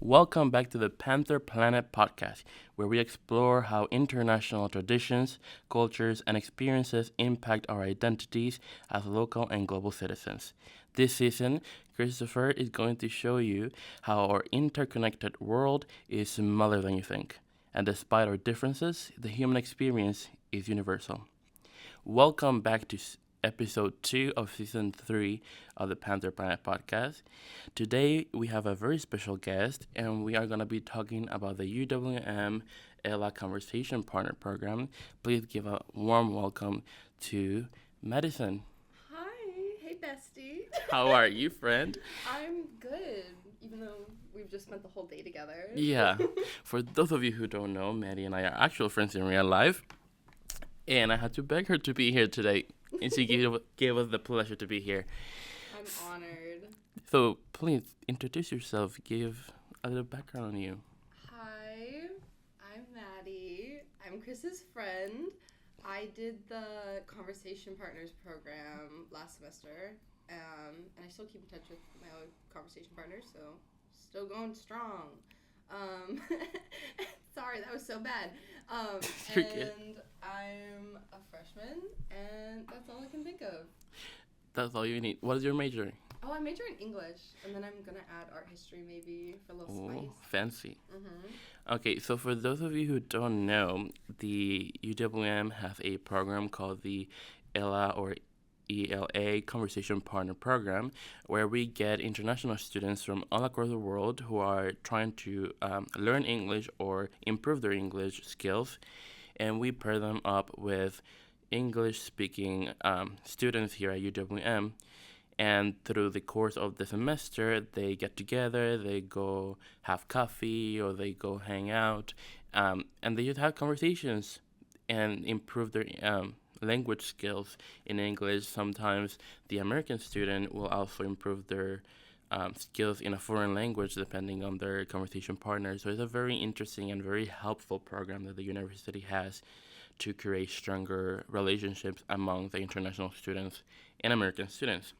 Welcome back to the PantherPlanet podcast, where we explore how international traditions, cultures, and experiences impact our identities as local and global citizens. This season, Christopher is going to show you how our interconnected world is smaller than you think. And despite our differences, the human experience is universal. Welcome back to episode 2 of season 3 of the Panther Planet podcast. Today we have a very special guest, and we are going to be talking about the UWM ELA Conversation Partner Program. Please give a warm welcome to Madison. Hi, hey bestie. How are you, friend? I'm good, even though we've just spent the whole day together. Yeah, for those of you who don't know, Maddie and I are actual friends in real life, and I had to beg her to be here today, and she gave us the pleasure to be here. I'm honored. So please introduce yourself. Give a little background on you. Hi, I'm Maddie. I'm Chris's friend. I did the Conversation Partners program last semester, and I still keep in touch with my own conversation partners, so still going strong. Sorry, that was so bad. You're good. And I'm a freshman, and that's all I can think of. That's all you need. What is your major? Oh, I major in English, and then I'm gonna add art history maybe for a little spice. Fancy. Mm-hmm. Okay, so for those of you who don't know, the UWM has a program called the ELA or ELA Conversation Partner Program, where we get international students from all across the world who are trying to learn English or improve their English skills, and we pair them up with English-speaking students here at UWM. And through the course of the semester, they get together, they go have coffee, or they go hang out, and they just have conversations and improve their language skills in English. Sometimes the American student will also improve their skills in a foreign language depending on their conversation partner. So it's a very interesting and very helpful program that the university has to create stronger relationships among the international students and American students.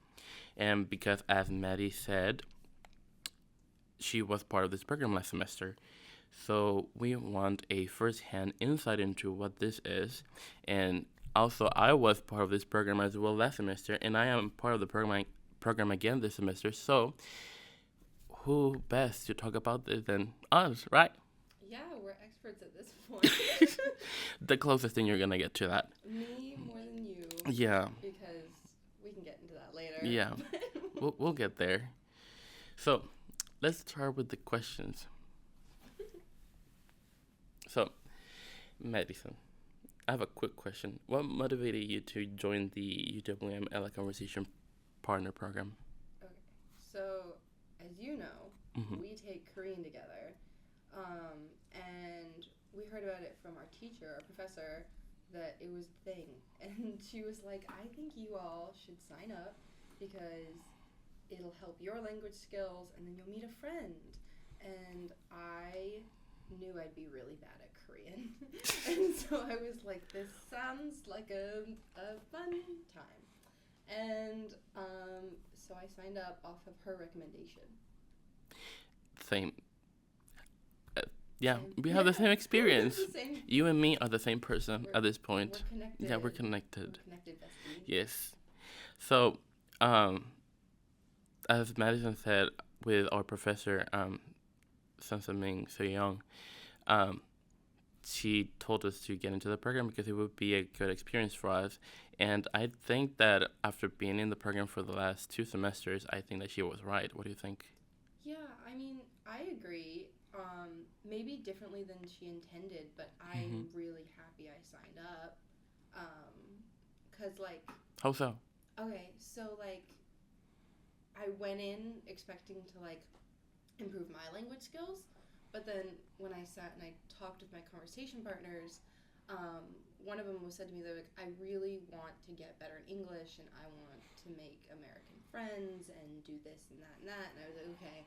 And because, as Maddie said, she was part of this program last semester, so we want a first-hand insight into what this is. And also, I was part of this program as well last semester, and I am part of the program again this semester. So, who best to talk about this than us, right? Yeah, we're experts at this point. The closest thing you're gonna get to that. Me more than you. Yeah. Because we can get into that later. Yeah. We'll get there. So, let's start with the questions. So, Madison, I have a quick question. What motivated you to join the UWM ELA Conversation Partner Program? Okay, so as you know, Mm-hmm. we take Korean together, and we heard about it from our teacher, our professor, that it was a thing, and she was like, I think you all should sign up because it'll help your language skills, and then you'll meet a friend. And I knew I'd be really bad at Korean, and so I was like, this sounds like a fun time. And so I signed up off of her recommendation. Same. Yeah, Same. we have the same experience. Same. You and me are the same person at this point. We're connected. Yeah, we're connected. We're connected, bestie. Yes. So, as Madison said, with our professor, Ming So Young, she told us to get into the program because it would be a good experience for us. And I think that after being in the program for the last 2 semesters, I think that she was right. What do you think? Yeah, I mean, I agree. Maybe differently than she intended, but I'm really happy I signed up. 'Cause like... How so? Okay, so like, I went in expecting to like improve my language skills, but then when I sat and I talked with my conversation partners, one of them said to me, they're like, I really want to get better in English, and I want to make American friends and do this and that and that. And I was like, okay,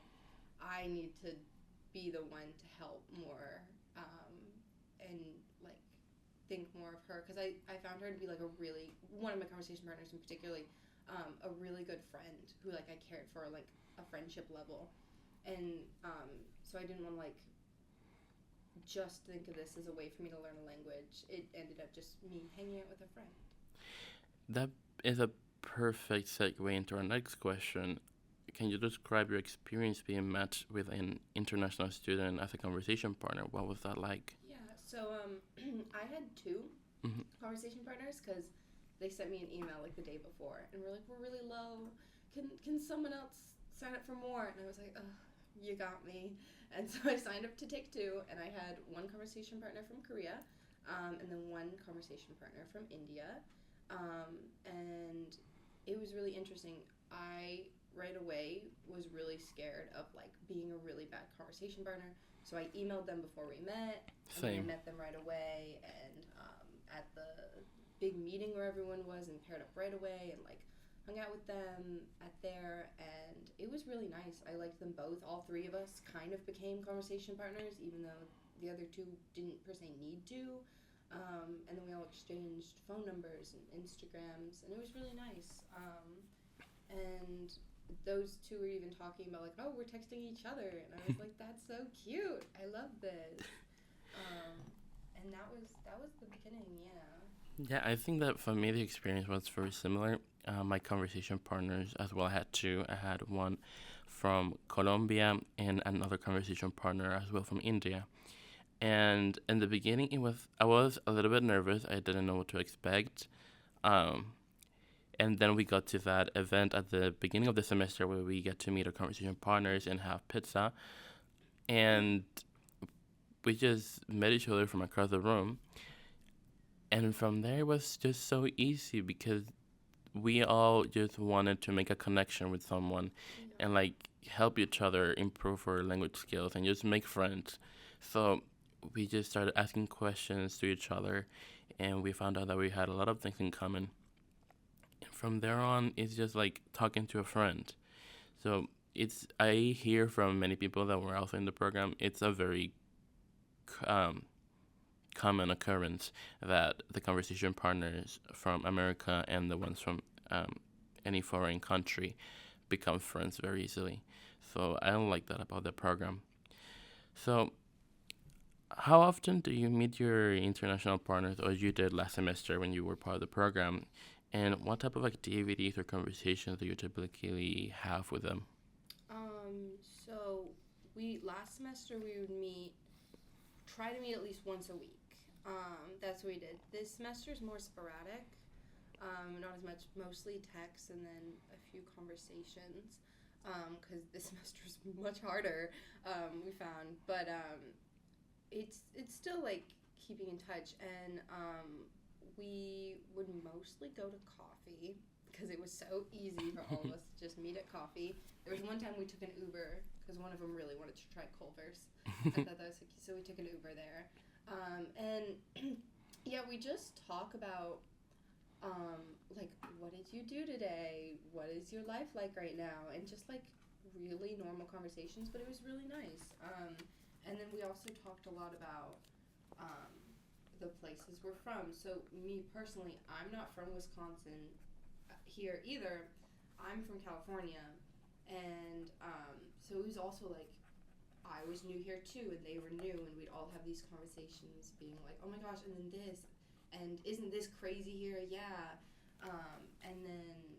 I need to be the one to help more, and like think more of her, because I found her to be like one of my conversation partners in particularly, a really good friend who like I cared for like a friendship level. And So I didn't want to like just think of this as a way for me to learn a language. It ended up just me hanging out with a friend. That is a perfect segue into our next question. Can you describe your experience being matched with an international student as a conversation partner? What was that like? Yeah, so I had two Mm-hmm. conversation partners because they sent me an email like the day before and were like, we're really low. Can someone else sign up for more? And I was like, ugh, you got me. And so I signed up to take two, and I had one conversation partner from Korea, and then one conversation partner from India. And it was really interesting. I right away was really scared of like being a really bad conversation partner. So I emailed them before we met, and then I Same. met them right away. And at the big meeting where everyone was, and paired up right away, and like hung out with them at there, and it was really nice. I liked them both. All three of us kind of became conversation partners, even though the other two didn't per se need to. And then we all exchanged phone numbers and Instagrams, and it was really nice. And those two were even talking about like, oh, we're texting each other, and I was like, that's so cute. I love this. And that was the beginning. Yeah. Yeah, I think that for me the experience was very similar. My conversation partners as well, I had two. I had one from Colombia and another conversation partner as well from India. And in the beginning, I was a little bit nervous. I didn't know what to expect. Um, and then we got to that event at the beginning of the semester where we get to meet our conversation partners and have pizza. And we just met each other from across the room. And from there, it was just so easy because we all just wanted to make a connection with someone and like help each other improve our language skills and just make friends. So we just started asking questions to each other, and we found out that we had a lot of things in common. And from there on, it's just like talking to a friend. So I hear from many people that were also in the program, it's a very um, common occurrence that the conversation partners from America and the ones from any foreign country become friends very easily. So I don't like that about the program. So how often do you meet your international partners, or you did last semester when you were part of the program? And what type of activities or conversations do you typically have with them? So we last semester we would try to meet at least once a week. That's what we did. This semester is more sporadic. Not as much, mostly text and then a few conversations. Because this semester is much harder. We found, but it's still like keeping in touch, and we would mostly go to coffee because it was so easy for all of us to just meet at coffee. There was one time we took an Uber because one of them really wanted to try Culver's. I thought that was so cute, so we took an Uber there. And yeah, we just talk about like, what did you do today? What is your life like right now? And just like really normal conversations, but it was really nice. And then we also talked a lot about the places we're from. So me personally, I'm not from Wisconsin here either. I'm from California, and so it was also like I was new here too, and they were new, and we'd all have these conversations, being like, "Oh my gosh!" and then this, and isn't this crazy here? Yeah, and then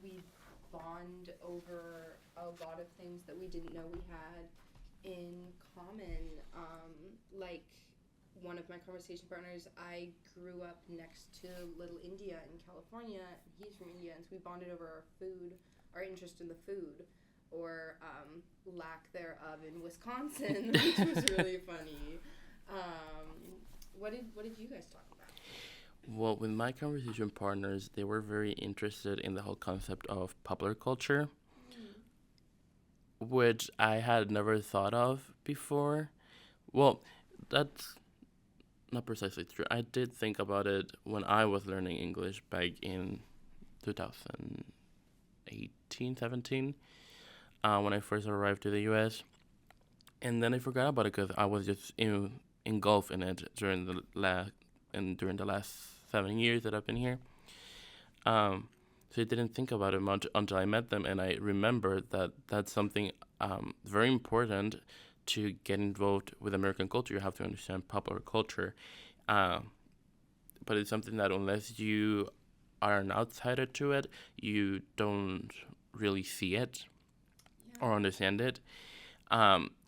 we bond over a lot of things that we didn't know we had in common. Like one of my conversation partners, I grew up next to Little India in California. He's from India, and so we bonded over our food, our interest in the food, or lack thereof in Wisconsin, which was really funny. What did you guys talk about? Well, with my conversation partners, they were very interested in the whole concept of popular culture, which I had never thought of before. Well, that's not precisely true. I did think about it when I was learning English back in 2018, 17, when I first arrived to the US. And then I forgot about it because I was just engulfed in it during the last 7 years that I've been here. So I didn't think about it much until I met them, and I remembered that that's something very important to get involved with American culture. You have to understand popular culture. Um, but it's something that unless you are an outsider to it, you don't really see it Yeah. or understand it.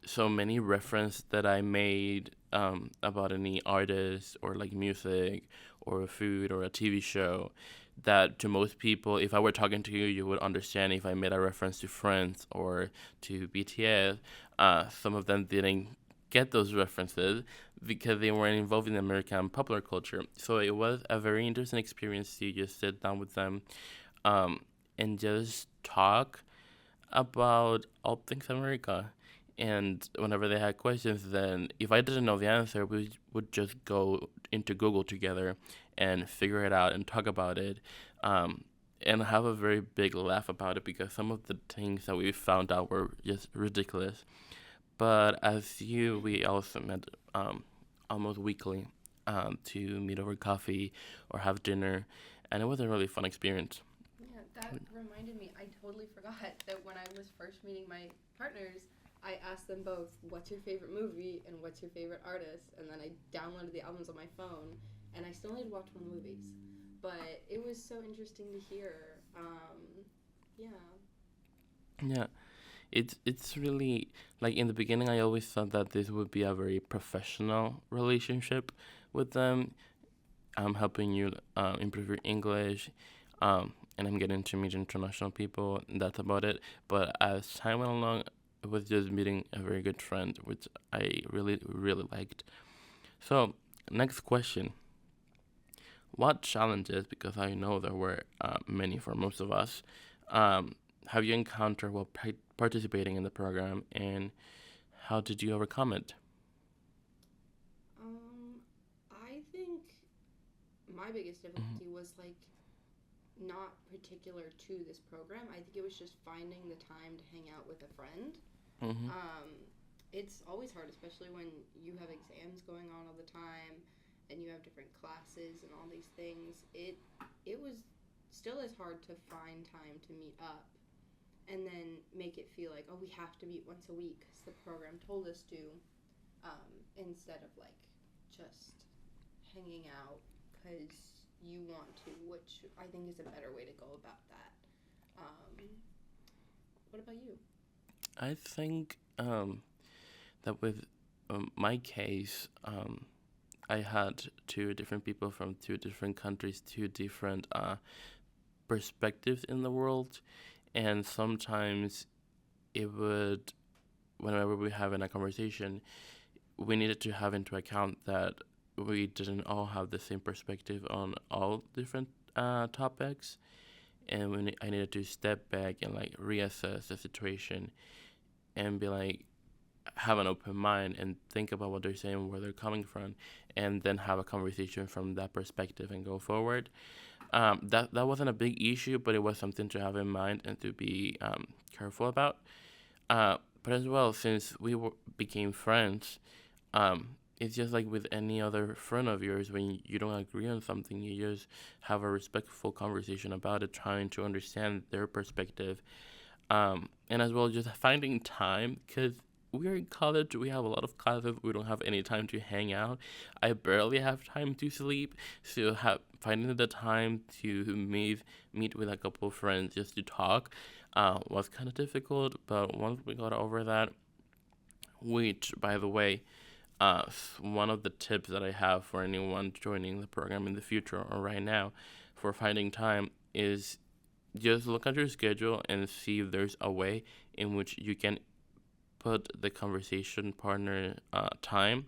So many reference that I made about any artist or like music or food or a TV show that to most people, if I were talking to you, you would understand if I made a reference to Friends or to BTS. Some of them didn't get those references because they weren't involved in American popular culture. So it was a very interesting experience to just sit down with them um, and just talk about all things America. And whenever they had questions, then if I didn't know the answer, we would just go into Google together and figure it out and talk about it, um, and have a very big laugh about it because some of the things that we found out were just ridiculous. But as you, we also met almost weekly to meet over coffee or have dinner, and it was a really fun experience. Yeah, that reminded me. I totally forgot that when I was first meeting my partners, I asked them both, "What's your favorite movie and what's your favorite artist?" And then I downloaded the albums on my phone, and I still need to watch one of the movies. But it was so interesting to hear. Yeah. Yeah, it's really like in the beginning I always thought that this would be a very professional relationship with them. I'm helping you improve your English, and I'm getting to meet international people. And that's about it. But as time went along, it was just meeting a very good friend, which I really really liked. So next question: what challenges? Because I know there were many for most of us. Um, have you encountered while participating in the program, and how did you overcome it? I think my biggest Mm-hmm. difficulty was like not particular to this program. I think it was just finding the time to hang out with a friend. Mm-hmm. Um, it's always hard, especially when you have exams going on all the time and you have different classes and all these things. It was still as hard to find time to meet up and then make it feel like, oh, we have to meet once a week because the program told us to, instead of like just hanging out because you want to, which I think is a better way to go about that. Um, what about you? I think that with my case, I had two different people from two different countries, two different perspectives in the world, and sometimes it would, whenever we have in a conversation, we needed to have into account that we didn't all have the same perspective on all different topics, and I needed to step back and like reassess the situation and be like, have an open mind and think about what they're saying, where they're coming from, and then have a conversation from that perspective and go forward. That wasn't a big issue, but it was something to have in mind and to be careful about. But as well, since became friends, it's just like with any other friend of yours. When you don't agree on something, you just have a respectful conversation about it, trying to understand their perspective, and as well just finding time because we're in college, we have a lot of classes, we don't have any time to hang out. I barely have time to sleep, so finding the time to meet with a couple of friends just to talk was kind of difficult, but once we got over that, which by the way, one of the tips that I have for anyone joining the program in the future or right now for finding time is just look at your schedule and see if there's a way in which you can put the conversation partner time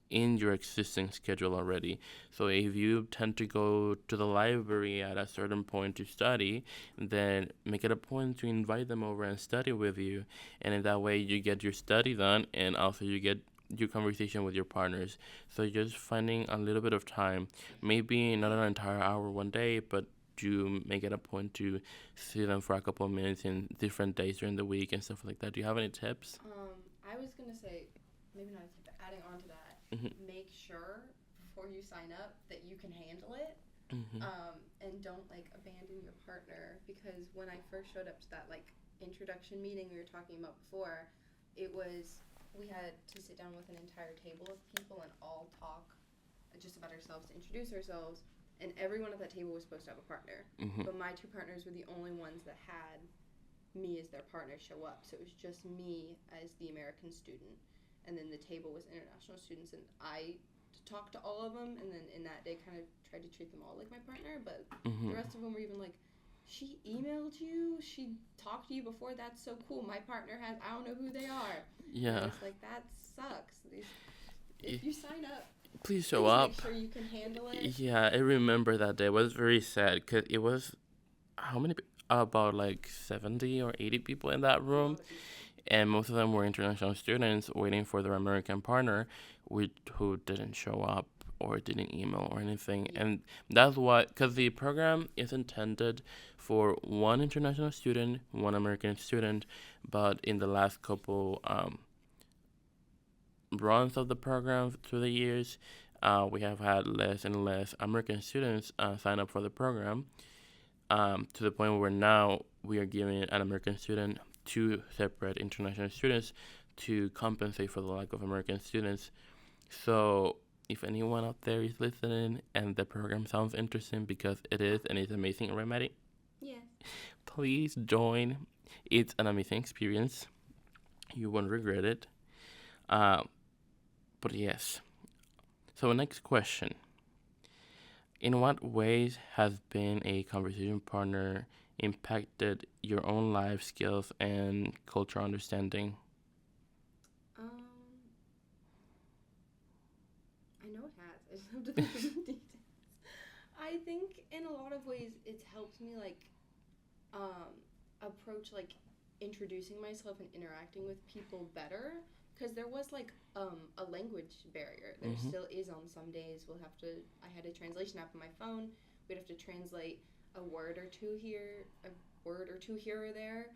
in your existing schedule already. So if you tend to go to the library at a certain point to study, then make it a point to invite them over and study with you. And in that way, you get your study done and also you get your conversation with your partners. So just finding a little bit of time, maybe not an entire hour one day, but to make it a point to see them for a couple of minutes in different days during the week and stuff like that. Do you have any tips? I was gonna say, maybe not a tip, but adding on to that, Mm-hmm. make sure before you sign up that you can handle it, Mm-hmm. and don't like abandon your partner because when I first showed up to that like introduction meeting we were talking about before, it was we had to sit down with an entire table of people and all talk just about ourselves to introduce ourselves. And everyone at that table was supposed to have a partner. Mm-hmm. But my two partners were the only ones that had me as their partner show up. So it was just me as the American student. And then the table was international students. And I talked to all of them. And then in that day, kind of tried to treat them all like my partner. But Mm-hmm. the rest of them were even like, she emailed you? She talked to you before? That's so cool. My partner has, I don't know who they are. Yeah. And it's like, that sucks. If you sign up, Please show please up. make sure you can handle it. Yeah, I remember that day. It was very sad because it was how many? About like 70 or 80 people in that room, and most of them were international students waiting for their American partner, who didn't show up or didn't email or anything. Yeah. And that's why, because the program is intended for one international student, one American student, but in the last couple runs of the program through the years, we have had less and less American students sign up for the program, to the point where now we are giving an American student two separate international students to compensate for the lack of American students. So if anyone out there is listening and the program sounds interesting, because it is and it's amazing, right, Maddie? Yeah. Please join. It's an amazing experience. You won't regret it. But yes. So next question. In what ways has being a conversation partner impacted your own life skills and cultural understanding? I know it has. I just have to think of the details. I think in a lot of ways it's helped me approach introducing myself and interacting with people better, because there was a language barrier. There still is on some days. I had a translation app on my phone. We'd have to translate a word or two here or there,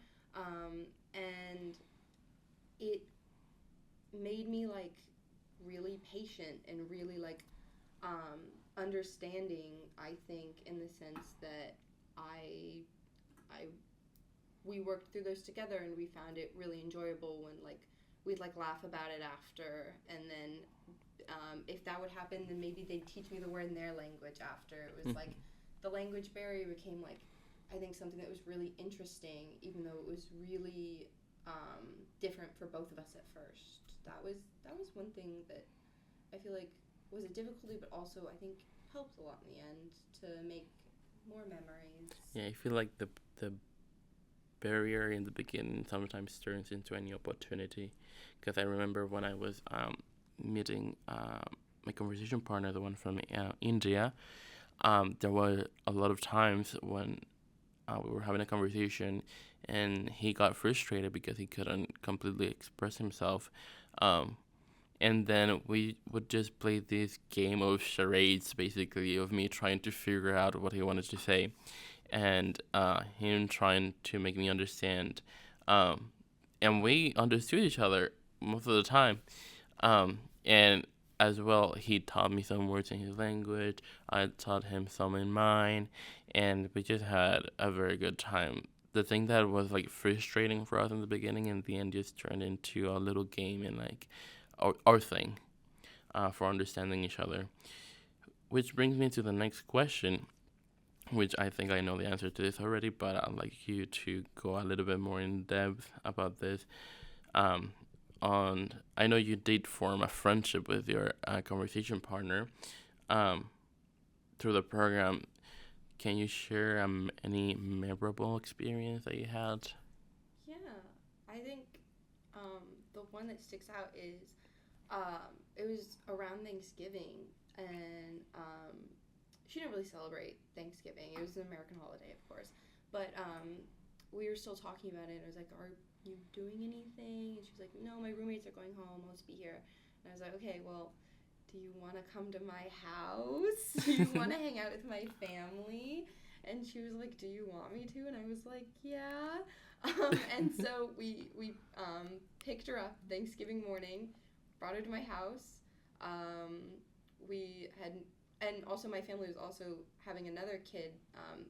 and it made me really patient and really understanding. I think in the sense that we worked through those together, and we found it really enjoyable when we'd laugh about it after, and then if that would happen, then maybe they'd teach me the word in their language after. It was the language barrier became I think something that was really interesting, even though it was really different for both of us at first. That was one thing that I feel was a difficulty, but also I think helped a lot in the end to make more memories. Yeah, I feel like the barrier in the beginning sometimes turns into any opportunity, because I remember when I was meeting my conversation partner, the one from India, there were a lot of times when we were having a conversation and he got frustrated because he couldn't completely express himself. And then we would just play this game of charades, basically, of me trying to figure out what he wanted to say, and him trying to make me understand. And we understood each other most of the time. And as well, he taught me some words in his language. I taught him some in mine, and we just had a very good time. The thing that was frustrating for us in the beginning, in the end, just turned into a little game and our thing for understanding each other. Which brings me to the next question, which I think I know the answer to this already, but I'd like you to go a little bit more in depth about this. I know you did form a friendship with your conversation partner through the program. Can you share any memorable experience that you had? Yeah, I think the one that sticks out is it was around Thanksgiving, and she didn't really celebrate Thanksgiving. It was an American holiday, of course, but we were still talking about it. I was like, "Are you doing anything?" And she was like, "No, my roommates are going home. I'll just be here." And I was like, "Okay, well, do you want to come to my house? Do you want to hang out with my family?" And she was like, "Do you want me to?" And I was like, "Yeah." And so we picked her up Thanksgiving morning, brought her to my house. And also my family was also having another kid.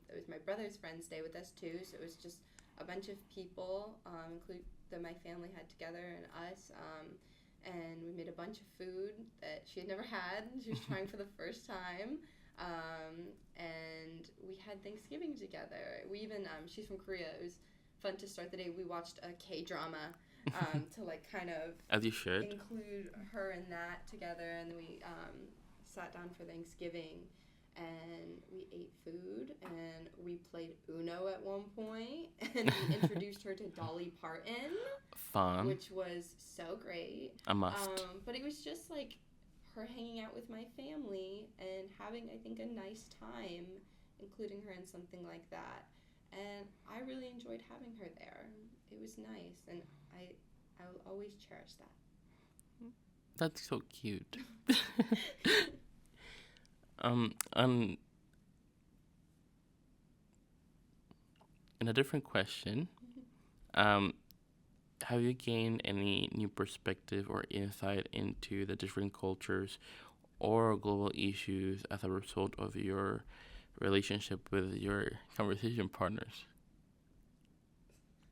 That was my brother's friend stay with us too. So it was just a bunch of people, include that my family had together and us. And we made a bunch of food that she had never had. She was trying for the first time. And we had Thanksgiving together. We even, she's from Korea. It was fun to start the day. We watched a K-drama to like kind of As you should. include her in that together. And we sat down for Thanksgiving and we ate food and we played Uno at one point and we introduced her to Dolly Parton. Fun. Which was so great. A must. But it was just like her hanging out with my family and having, I think, a nice time, including her in something like that. And I really enjoyed having her there. It was nice, and I will always cherish that. That's so cute. In a different question, have you gained any new perspective or insight into the different cultures or global issues as a result of your relationship with your conversation partners?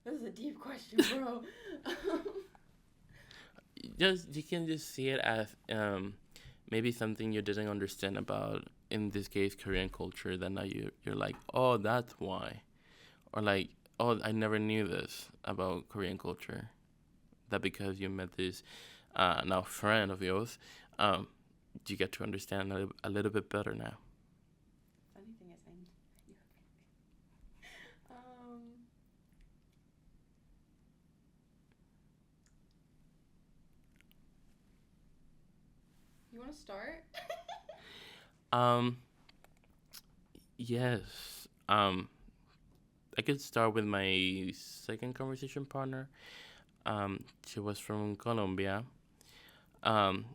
This is a deep question, bro. You can just see it as maybe something you didn't understand about, in this case, Korean culture, that now you're like, oh, that's why. Or like, oh, I never knew this about Korean culture. That because you met this now friend of yours, you get to understand a little bit better now. Funny thing is, you want to start? Yes. I could start with my second conversation partner. She was from Colombia. And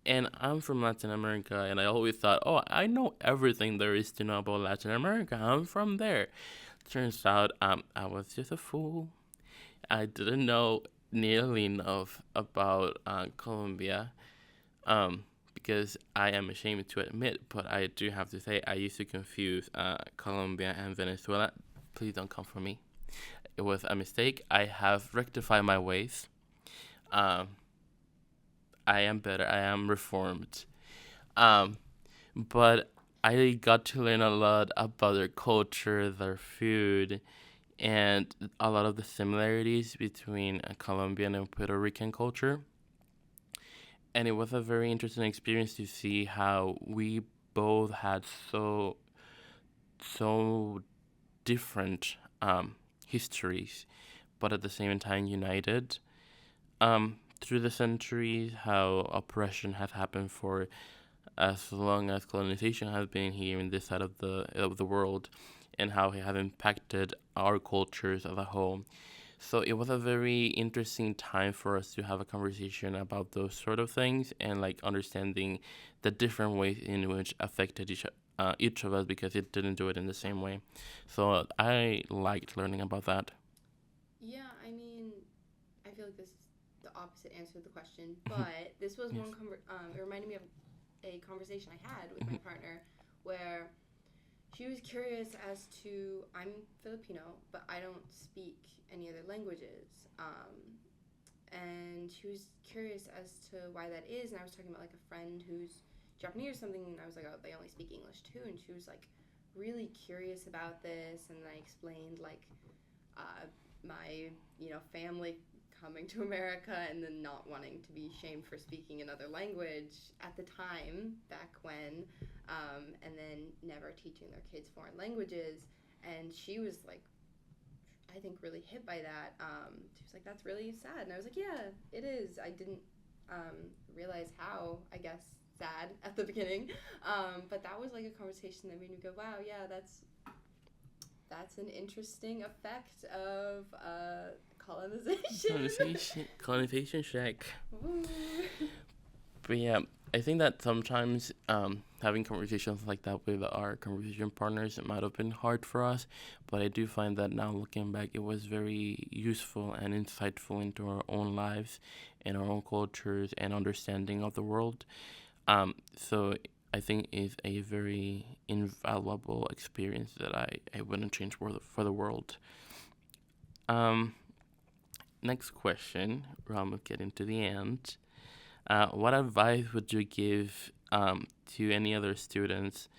I'm from Latin America, and I always thought, oh, I know everything there is to know about Latin America. I'm from there. Turns out, I was just a fool. I didn't know nearly enough about Colombia, because I am ashamed to admit, but I do have to say I used to confuse Colombia and Venezuela. Please don't come for me. It was a mistake. I have rectified my ways. I am better. I am reformed. But I got to learn a lot about their culture, their food, and a lot of the similarities between Colombian and Puerto Rican culture. And it was a very interesting experience to see how we both had so different histories, but at the same time united. Through the centuries, how oppression has happened for as long as colonization has been here in this side of the world, and how it has impacted our cultures as a whole. So it was a very interesting time for us to have a conversation about those sort of things, and like understanding the different ways in which affected each of us, because it didn't do it in the same way. So I liked learning about that. Yeah, I mean, I feel like this is the opposite answer to the question, but this was Yes. it reminded me of a conversation I had with my partner where she was curious as to, I'm Filipino, but I don't speak any other languages. And she was curious as to why that is, and I was talking about like a friend who's Japanese or something, and I was like, oh, they only speak English too, and she was like really curious about this, and I explained like my family coming to America and then not wanting to be shamed for speaking another language at the time back when, and then never teaching their kids foreign languages. And she was like, I think, really hit by that. She was like, that's really sad. And I was like, yeah, it is. I didn't realize how, I guess, sad at the beginning. But that was like a conversation that made me go, wow, yeah, that's an interesting effect of colonization. Colonization check. Ooh. But yeah, I think that sometimes having conversations like that with our conversation partners, it might have been hard for us, but I do find that now looking back, it was very useful and insightful into our own lives and our own cultures and understanding of the world. So I think it's a very invaluable experience that I wouldn't change for the world. Um, Next question. We're almost getting to the end. What advice would you give to any other students,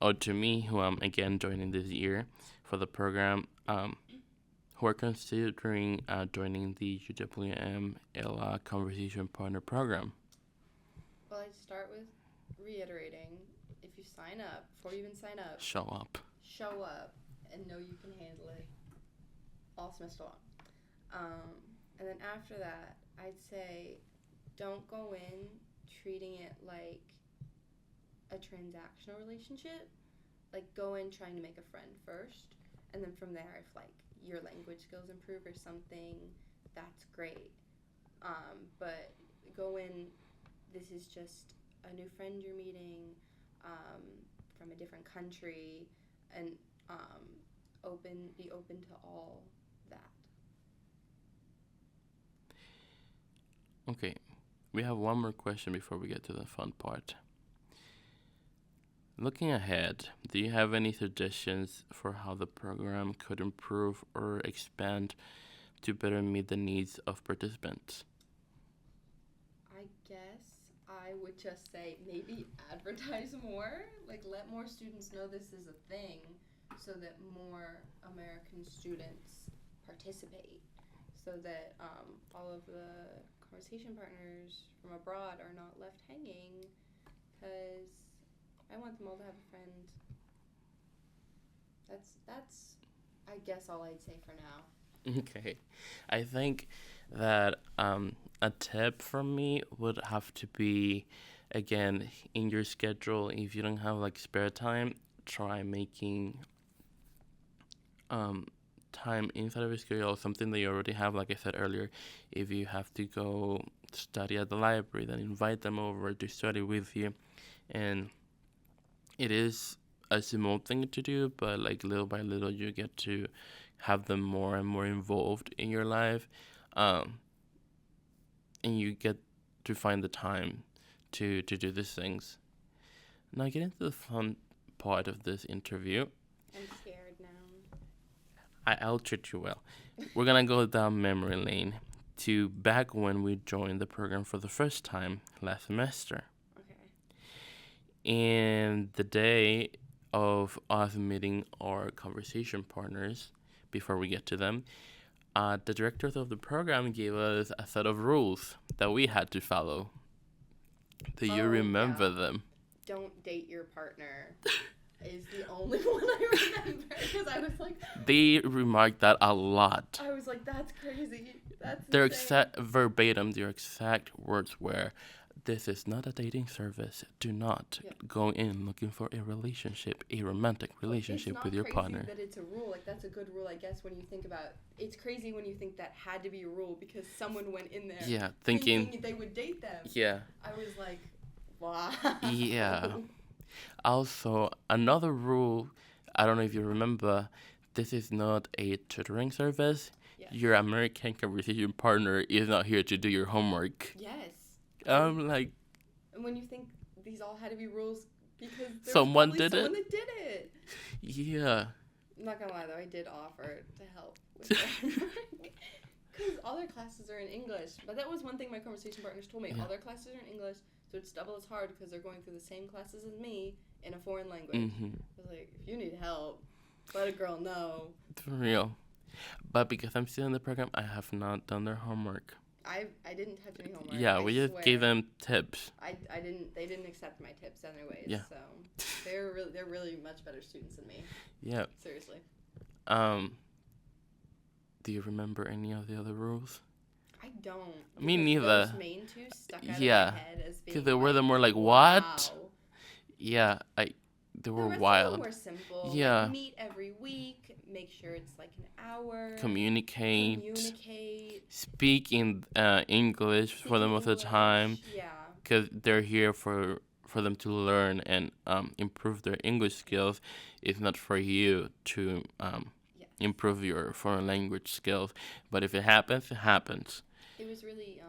or to me, who I'm again joining this year for the program, who are considering joining the UWM ELA Conversation Partner Program? Well, I'd start with reiterating, if you sign up, before you even sign up, Show up. show up and know you can handle it all semester long. And then after that, I'd say don't go in treating it like a transactional relationship. Like, go in trying to make a friend first, and then from there, if like your language skills improve or something, that's great. But go in, this is just a new friend you're meeting, from a different country, and be open to all that. Okay, we have one more question before we get to the fun part. Looking ahead, do you have any suggestions for how the program could improve or expand to better meet the needs of participants? I guess I would just say maybe advertise more, like let more students know this is a thing so that more American students participate, so that all of the conversation partners from abroad are not left hanging, because I want them all to have a friend. That's I guess all I'd say for now. Okay, I think that a tip from me would have to be, again, in your schedule, if you don't have like spare time, try making time inside of your schedule, something that you already have. Like I said earlier, if you have to go study at the library, then invite them over to study with you. And it is a small thing to do, but like little by little, you get to have them more and more involved in your life, and you get to find the time to do these things. Now, getting to the fun part of this interview. I'm scared now. I'll treat you well. We're gonna go down memory lane to back when we joined the program for the first time last semester. Okay. And the day of us meeting our conversation partners, before we get to them, the directors of the program gave us a set of rules that we had to follow. Do you remember them? Don't date your partner is the only one I remember, because I was like, They remarked that a lot. I was like, that's crazy. That's Their insane. verbatim, their exact words were, "This is not a dating service. Do not go in looking for a relationship, a romantic relationship with your partner." It's not crazy that it's a rule. Like, that's a good rule, I guess, when you think about it. It's crazy when you think that had to be a rule because someone went in there thinking they would date them. Yeah. I was like, wow. Yeah. Also, another rule, I don't know if you remember, this is not a tutoring service. Yes. Your American conversation partner is not here to do your homework. Yes. I'm like... And when you think these all had to be rules because someone did that did it. Yeah. I'm not gonna lie, though, I did offer to help with that. Because all their classes are in English. But that was one thing my conversation partners told me. Yeah. All their classes are in English, so it's double as hard because they're going through the same classes as me in a foreign language. Mm-hmm. I was like, if you need help, let a girl know. For real. But because I'm still in the program, I have not done their homework. I didn't touch any homework. Yeah, we just gave them tips. They didn't accept my tips anyways. Yeah. So they're really much better students than me. Yeah. Seriously. Do you remember any of the other rules? I don't. Me neither. Those main two stuck out of my head as being because they were the more like, what? Wow. Yeah, they were the wild. More simple. Yeah. Like, meet every week. Make sure it's like an hour. Communicate. Speak in English for the most of the time. Yeah. Because they're here for them to learn and improve their English skills. It's not for you to improve your foreign language skills. But if it happens, it happens. It was really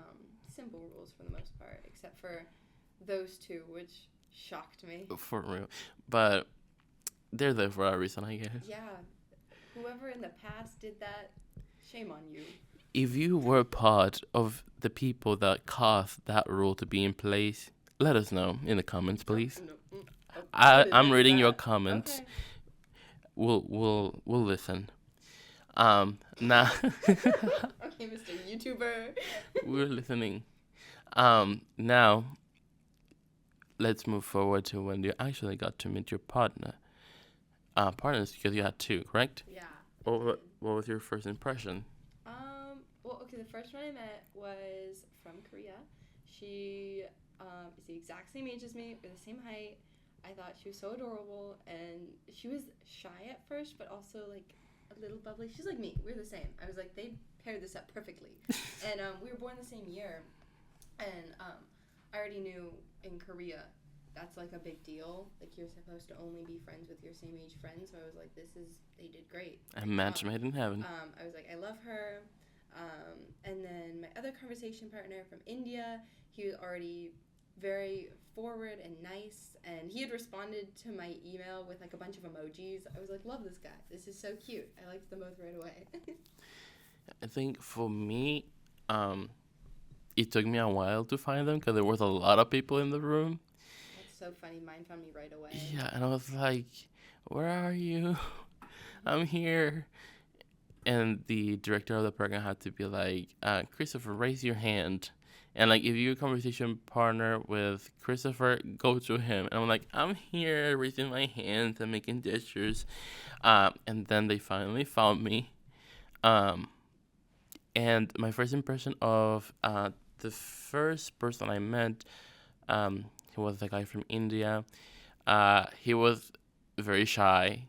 simple rules for the most part, except for those two, which shocked me. For real. But they're there for a reason, I guess. Yeah. Whoever in the past did that Shame on you. If you were part of the people that caused that rule to be in place, let us know in the comments, please. No, I'm reading your that? comments. Okay. We'll listen. Now Okay, Mr. YouTuber. we're listening. Now let's move forward to when you actually got to meet your partners, because you had two, correct? Yeah. What was your first impression? Well, okay, the first one I met was from Korea. She is the exact same age as me. We're the same height. I thought she was so adorable, and she was shy at first, but also like a little bubbly. She's like me. We're the same. I was like, they paired this up perfectly. And we were born the same year, and I already knew in Korea that's like a big deal. Like you're supposed to only be friends with your same age friends. So I was like, they did great. A match made in heaven. I was like, I love her. And then my other conversation partner from India, he was already very forward and nice, and he had responded to my email with like a bunch of emojis. I was like, love this guy. This is so cute. I liked them both right away. I think for me, it took me a while to find them because there was a lot of people in the room. That's so funny. Mine found me right away. Yeah, and I was like, where are you? I'm here. And the director of the program had to be like, Christopher, raise your hand. And like, if you're a conversation partner with Christopher, go to him. And I'm like, I'm here, raising my hands and making gestures. And then they finally found me. And my first impression of the first person I met, he was a guy from India. He was very shy,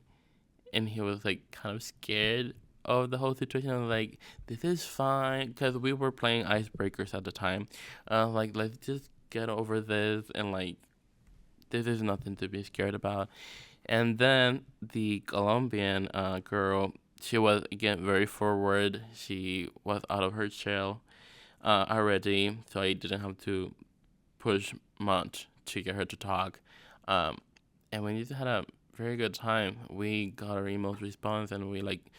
and he was like kind of scared of the whole situation. I was like, this is fine, because we were playing icebreakers at the time. Like, let's just get over this, and like, this is nothing to be scared about. And then the Colombian girl, she was again very forward. She was out of her shell already, so I didn't have to push much to get her to talk. And we just had a very good time. We got our emails response, and we like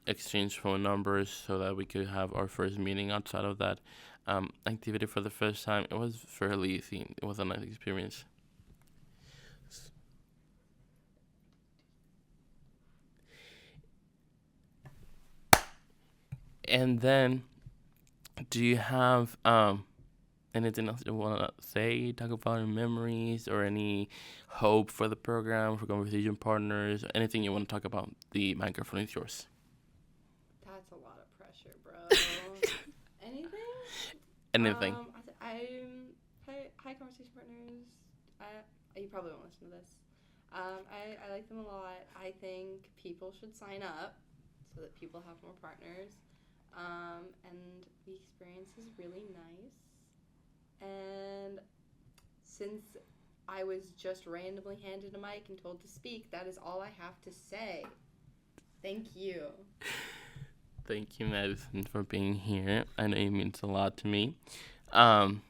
exchanged phone numbers so that we could have our first meeting outside of that activity for the first time. It was fairly easy. It was a nice experience. And then, do you have anything else you want to say, talk about your memories, or any hope for the program, for conversation partners, anything you want to talk about? The microphone is yours. That's a lot of pressure, bro. Anything? Anything. Hi, conversation partners. You probably won't listen to this. I like them a lot. I think people should sign up so that people have more partners. And the experience is really nice. And since I was just randomly handed a mic and told to speak, that is all I have to say. Thank you. Thank you, Madison, for being here. I know it means a lot to me. And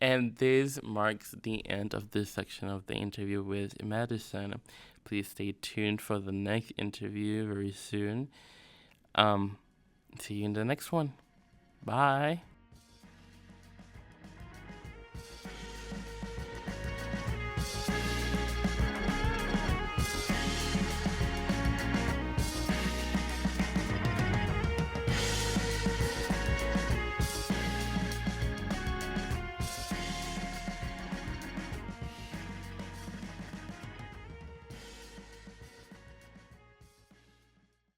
and this marks the end of this section of the interview with Madison. Please stay tuned for the next interview very soon. See you in the next one. Bye.